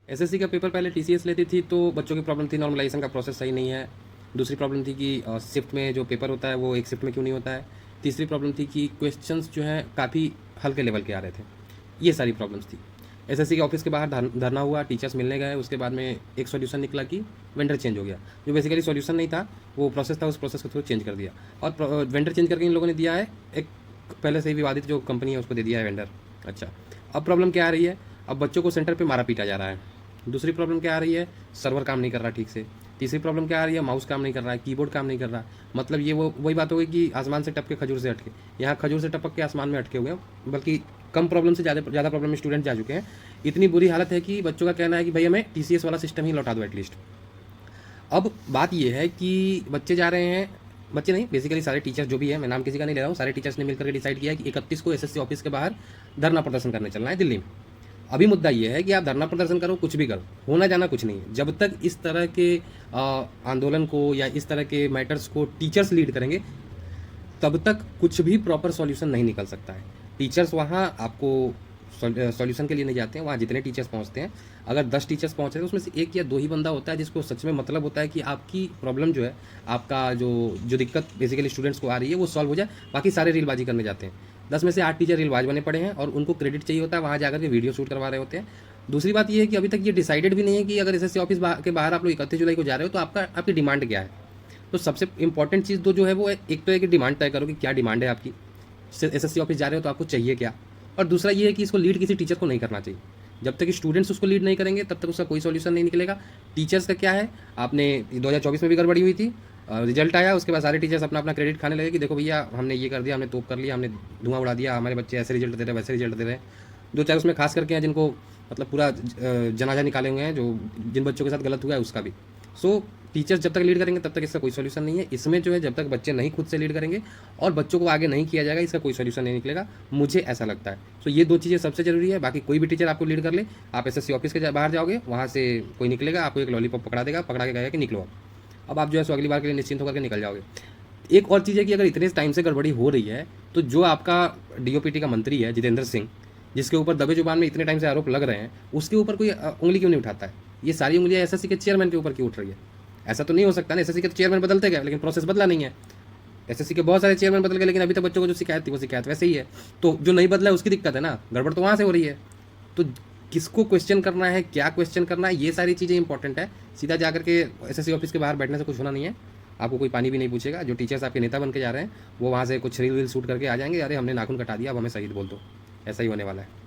SSC का paper पहले TCS लेती थी, तो बच्चों की प्रॉब्लम थी नॉर्मलाइजेशन का प्रोसेस सही नहीं है। दूसरी प्रॉब्लम थी कि शिफ्ट में जो पेपर होता है वो एक शिफ्ट में क्यों नहीं होता है। तीसरी प्रॉब्लम थी कि क्वेश्चंस जो हैं काफ़ी हल्के लेवल के आ रहे थे। ये सारी प्रॉब्लम्स थी। एसएससी के ऑफिस के बाहर धरना हुआ, टीचर्स मिलने गए, उसके बाद में एक सॉल्यूशन निकला कि वेंडर चेंज हो गया। जो बेसिकली सॉल्यूशन नहीं था, वो प्रोसेस था, उस प्रोसेस को थ्रू चेंज कर दिया। और वेंडर चेंज करके इन लोगों ने दिया है एक पहले से ही विवादित जो कंपनी है उसको दे दिया है वेंडर। अच्छा, अब प्रॉब्लम क्या आ रही है? अब बच्चों को सेंटर पे मारा पीटा जा रहा है। दूसरी प्रॉब्लम क्या आ रही है? सर्वर काम नहीं कर रहा ठीक से। तीसरी प्रॉब्लम क्या आ रही है? माउस काम नहीं कर रहा है, कीबोर्ड काम नहीं कर रहा। मतलब ये वो वही बात हो गई कि आसमान से टपके खजूर से अटके। यहाँ खजूर से टपक के आसमान में अटके हुए हैं, बल्कि कम प्रॉब्लम से ज़्यादा प्रॉब्लम में स्टूडेंट जा चुके हैं। इतनी बुरी हालत है कि बच्चों का कहना है कि भाई हमें टीसीएस वाला सिस्टम ही लौटा दो एटलीस्ट। अब बात ये है कि बच्चे जा रहे हैं, बच्चे नहीं बेसिकली सारे टीचर्स जो भी है, मैं नाम किसी का नहीं ले रहा हूँ, सारे टीचर्स ने मिलकर के डिसाइड किया है कि 31 को एसएससी ऑफिस के बाहर धरना प्रदर्शन करने चलना है दिल्ली में। अभी मुद्दा ये है कि आप धरना प्रदर्शन करो, कुछ भी करो, होना जाना कुछ नहीं है। जब तक इस तरह के आंदोलन को या इस तरह के मैटर्स को टीचर्स लीड करेंगे, तब तक कुछ भी प्रॉपर सॉल्यूशन नहीं निकल सकता है। टीचर्स वहाँ आपको सॉल्यूशन के लिए नहीं जाते हैं। वहाँ जितने टीचर्स पहुँचते हैं, अगर 10 टीचर्स पहुँच रहे हैं, उसमें से 1 या 2 ही बंदा होता है जिसको सच में मतलब होता है कि आपकी प्रॉब्लम जो है, आपका जो दिक्कत बेसिकली स्टूडेंट्स को आ रही है वो सॉल्व हो जाए। बाकी सारे रीलबाजी करने जाते हैं। 10 में से 8 टीचर रीलबाज बने पड़े हैं और उनको क्रेडिट चाहिए होता है, वहाँ जाकर के वीडियो शूट करवा रहे होते हैं। दूसरी बात ये है कि अभी तक ये डिसाइडेड भी नहीं है कि अगर एसएससी ऑफिस के बाहर आप लोग 31 जुलाई को जा रहे हो तो आपकी डिमांड क्या है। तो सबसे इंपॉर्टेंट चीज़ जो है वो एक तो है कि डिमांड तय करो कि क्या डिमांड है आपकी। एसएससी ऑफिस जा रहे हो तो आपको चाहिए क्या। और दूसरा ये है कि इसको लीड किसी टीचर को नहीं करना चाहिए। जब तक स्टूडेंट्स उसको लीड नहीं करेंगे तब तक उसका कोई सॉल्यूशन नहीं निकलेगा। टीचर्स का क्या है, आपने 2024 में भी गड़बड़ी हुई थी, रिजल्ट आया, उसके बाद सारे टीचर्स अपना अपना क्रेडिट खाने लगे कि देखो भैया हमने ये कर दिया, हमने तोप कर लिया, हमने धुआं उड़ा दिया, हमारे बच्चे ऐसे रिजल्ट दे रहे हैं, वैसे रिजल्ट दे रहे हैं। 2-4 उसमें खास करके हैं जिनको मतलब पूरा जनाजा निकाले हुए हैं, जो जिन बच्चों के साथ गलत हुआ है उसका भी। सो टीचर्स जब तक लीड करेंगे तब तक इसका कोई सॉल्यूशन नहीं है। इसमें जो है जब तक बच्चे नहीं खुद से लीड करेंगे और बच्चों को आगे नहीं किया जाएगा, इसका कोई सॉल्यूशन नहीं निकलेगा, मुझे ऐसा लगता है। सो ये 2 चीज़ें सबसे ज़रूरी है। बाकी कोई भी टीचर आपको लीड कर ले, आप एसएससी ऑफिस के बाहर जाओगे, वहाँ से कोई निकलेगा, आपको एक लॉलीपॉप पकड़ा देगा, पकड़ा के कहेगा कि निकलो अब आप जो है सो अगली बार के लिए निश्चिंत होकर के निकल जाओगे। एक और चीज़ है कि अगर इतने टाइम से गड़बड़ी हो रही है, तो जो आपका डीओपीटी का मंत्री है जितेंद्र सिंह, जिसके ऊपर दबे जुबान में इतने टाइम से आरोप लग रहे हैं, उसके ऊपर कोई उंगली क्यों नहीं उठाता है? ये सारी उंगलियां एसएससी के चेयरमैन के ऊपर क्यों उठ रही है? ऐसा तो नहीं हो सकता ना। एसएससी के तो चेयरमैन बदलते गए लेकिन प्रोसेस बदला नहीं है। एसएससी के बहुत सारे चेयरमैन बदल गए लेकिन अभी तक बच्चों को जो शिकायत थी वो शिकायत वैसे ही है। तो जो नहीं बदला है उसकी दिक्कत है ना, गड़बड़ तो वहाँ से हो रही है। तो किसको क्वेश्चन करना है, क्या क्वेश्चन करना है, ये सारी चीज़ें इंपॉर्टेंट है। सीधा जाकर के एसएससी ऑफिस के बाहर बैठने से कुछ होना नहीं है। आपको कोई पानी भी नहीं पूछेगा। जो टीचर्स आपके नेता बन के जा रहे हैं वो वहाँ से कुछ रील वील शूट करके आ जाएंगे, अरे हमने नाखून कटा दिया, अब हमें शहीद बोल दो। ऐसा ही होने वाला है।